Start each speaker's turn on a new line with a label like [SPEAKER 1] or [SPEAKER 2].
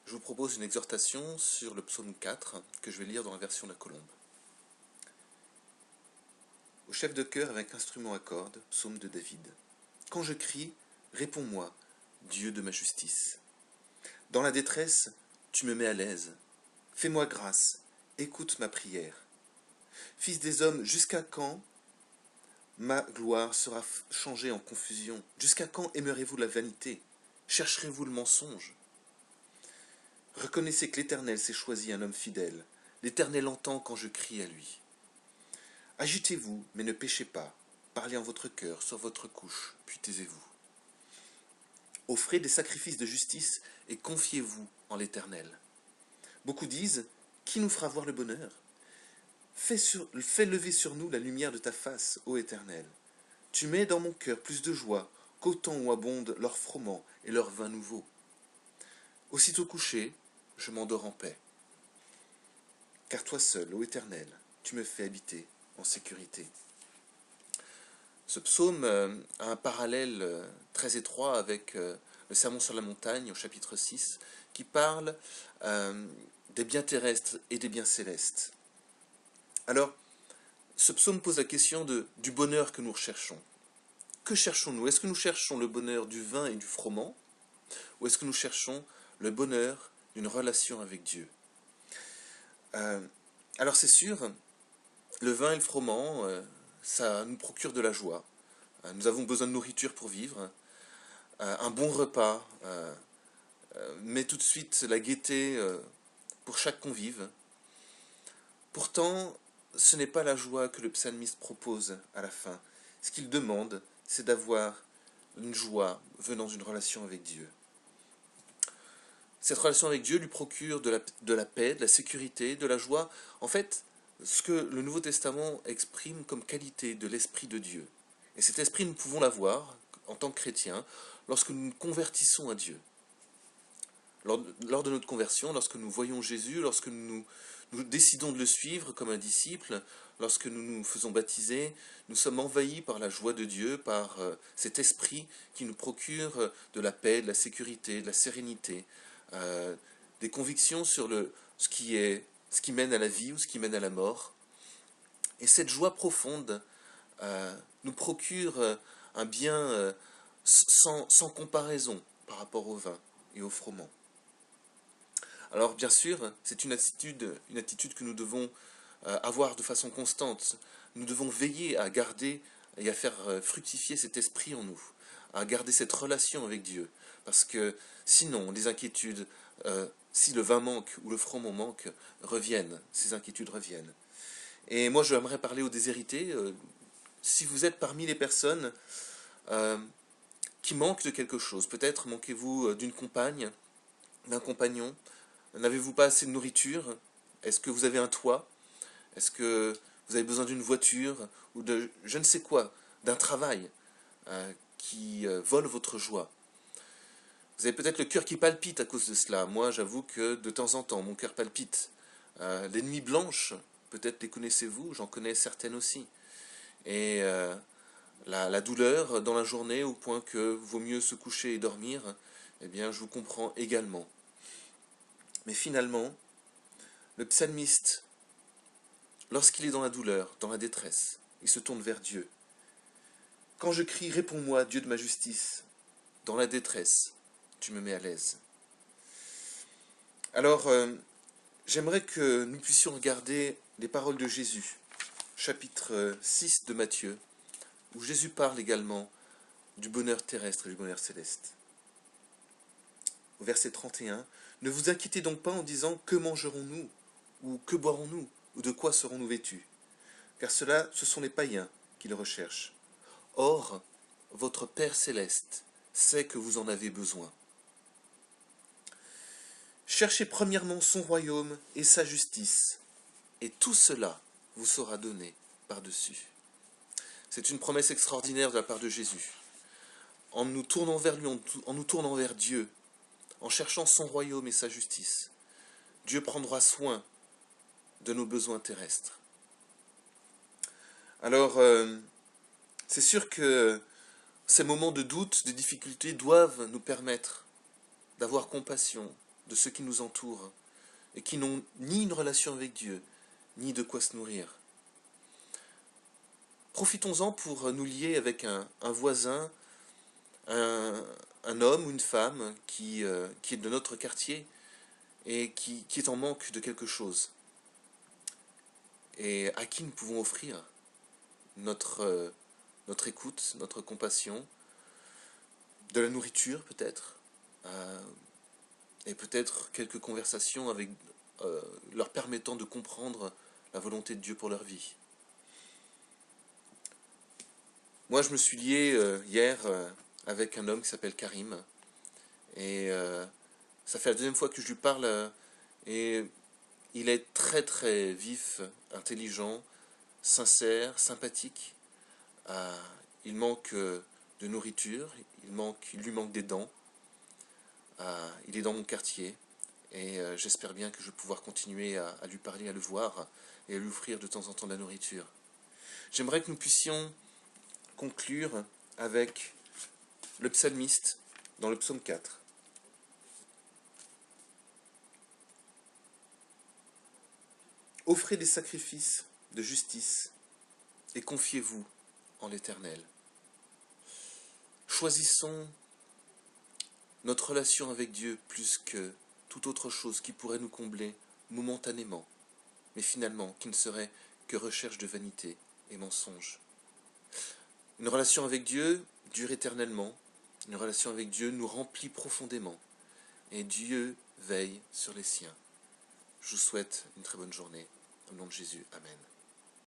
[SPEAKER 1] Je vous propose une exhortation sur le psaume 4 que je vais lire dans la version de la Colombe. Au chef de chœur avec instrument à cordes, psaume de David. Quand je crie, réponds-moi, Dieu de ma justice. Dans la détresse, tu me mets à l'aise. Fais-moi grâce, écoute ma prière. Fils des hommes, jusqu'à quand ma gloire sera changée en confusion? Jusqu'à quand aimerez-vous la vanité? Chercherez-vous le mensonge? Reconnaissez que l'Éternel s'est choisi un homme fidèle. L'Éternel entend quand je crie à lui. Agitez-vous, mais ne péchez pas. Parlez en votre cœur, sur votre couche, puis taisez-vous. Offrez des sacrifices de justice et confiez-vous en l'Éternel. Beaucoup disent, qui nous fera voir le bonheur? Fais lever sur nous la lumière de ta face, ô Éternel. Tu mets dans mon cœur plus de joie qu'au temps où abondent leurs froment et leurs vins nouveaux. Aussitôt couché, je m'endors en paix. Car toi seul, ô Éternel, tu me fais habiter en sécurité. Ce psaume a un parallèle très étroit avec le Sermon sur la montagne au chapitre 6 qui parle des biens terrestres et des biens célestes. Alors, ce psaume pose la question du bonheur que nous recherchons. Que cherchons-nous? Est-ce que nous cherchons le bonheur du vin et du froment? Ou est-ce que nous cherchons le bonheur d'une relation avec Dieu? Alors c'est sûr, le vin et le froment, ça nous procure de la joie. Nous avons besoin de nourriture pour vivre. Un bon repas met tout de suite la gaieté pour chaque convive. Pourtant, ce n'est pas la joie que le psalmiste propose à la fin. Ce qu'il demande, c'est d'avoir une joie venant d'une relation avec Dieu. Cette relation avec Dieu lui procure de la paix, de la sécurité, de la joie. En fait, ce que le Nouveau Testament exprime comme qualité de l'Esprit de Dieu. Et cet esprit, nous pouvons l'avoir en tant que chrétiens lorsque nous nous convertissons à Dieu. Lors de notre conversion, lorsque nous voyons Jésus, lorsque nous décidons de le suivre comme un disciple, lorsque nous nous faisons baptiser, nous sommes envahis par la joie de Dieu, par cet esprit qui nous procure de la paix, de la sécurité, de la sérénité, des convictions sur ce qui mène à la vie ou ce qui mène à la mort. Et cette joie profonde nous procure un bien sans comparaison par rapport au vin et au froment. Alors bien sûr, c'est une attitude que nous devons avoir de façon constante. Nous devons veiller à garder et à faire fructifier cet esprit en nous, à garder cette relation avec Dieu. Parce que sinon, les inquiétudes, si le vin manque ou le froment manque, ces inquiétudes reviennent. Et moi, j'aimerais parler aux déshérités. Si vous êtes parmi les personnes qui manquent de quelque chose, peut-être manquez-vous d'une compagne, d'un compagnon, n'avez-vous pas assez de nourriture? Est-ce que vous avez un toit? Est-ce que vous avez besoin d'une voiture ou de je ne sais quoi, d'un travail qui vole votre joie? Vous avez peut-être le cœur qui palpite à cause de cela. Moi, j'avoue que de temps en temps, mon cœur palpite. Les nuits blanches, peut-être les connaissez-vous, j'en connais certaines aussi. Et la douleur dans la journée, au point que vaut mieux se coucher et dormir, eh bien, je vous comprends également. Mais finalement, le psalmiste, lorsqu'il est dans la douleur, dans la détresse, il se tourne vers Dieu. Quand je crie, réponds-moi, Dieu de ma justice. Dans la détresse, tu me mets à l'aise. Alors, j'aimerais que nous puissions regarder les paroles de Jésus, chapitre 6 de Matthieu, où Jésus parle également du bonheur terrestre et du bonheur céleste. Au verset 31, « Ne vous inquiétez donc pas en disant « Que mangerons-nous » ou « Que boirons-nous » ou « De quoi serons-nous vêtus » car ce sont les païens qui le recherchent. Or, votre Père céleste sait que vous en avez besoin. Cherchez premièrement son royaume et sa justice, et tout cela vous sera donné par-dessus. C'est une promesse extraordinaire de la part de Jésus. En nous tournant vers lui, en nous tournant vers Dieu, en cherchant son royaume et sa justice, Dieu prendra soin de nos besoins terrestres. Alors, c'est sûr que ces moments de doute, de difficulté doivent nous permettre d'avoir compassion, de ceux qui nous entourent et qui n'ont ni une relation avec Dieu, ni de quoi se nourrir. Profitons-en pour nous lier avec un voisin, un homme ou une femme qui est de notre quartier et qui est en manque de quelque chose, et à qui nous pouvons offrir notre écoute, notre compassion, de la nourriture peut-être, et peut-être quelques conversations avec, leur permettant de comprendre la volonté de Dieu pour leur vie. Moi, je me suis lié hier avec un homme qui s'appelle Karim, et ça fait la deuxième fois que je lui parle, et il est très très vif, intelligent, sincère, sympathique. Il manque de nourriture, il lui manque des dents. Il est dans mon quartier, et j'espère bien que je vais pouvoir continuer à lui parler, à le voir, et à lui offrir de temps en temps de la nourriture. J'aimerais que nous puissions conclure avec le psalmiste dans le psaume 4. Offrez des sacrifices de justice et confiez-vous en l'Éternel. Choisissons notre relation avec Dieu plus que toute autre chose qui pourrait nous combler momentanément, mais finalement qui ne serait que recherche de vanité et mensonge. Une relation avec Dieu dure éternellement, une relation avec Dieu nous remplit profondément, et Dieu veille sur les siens. Je vous souhaite une très bonne journée. Au nom de Jésus, Amen.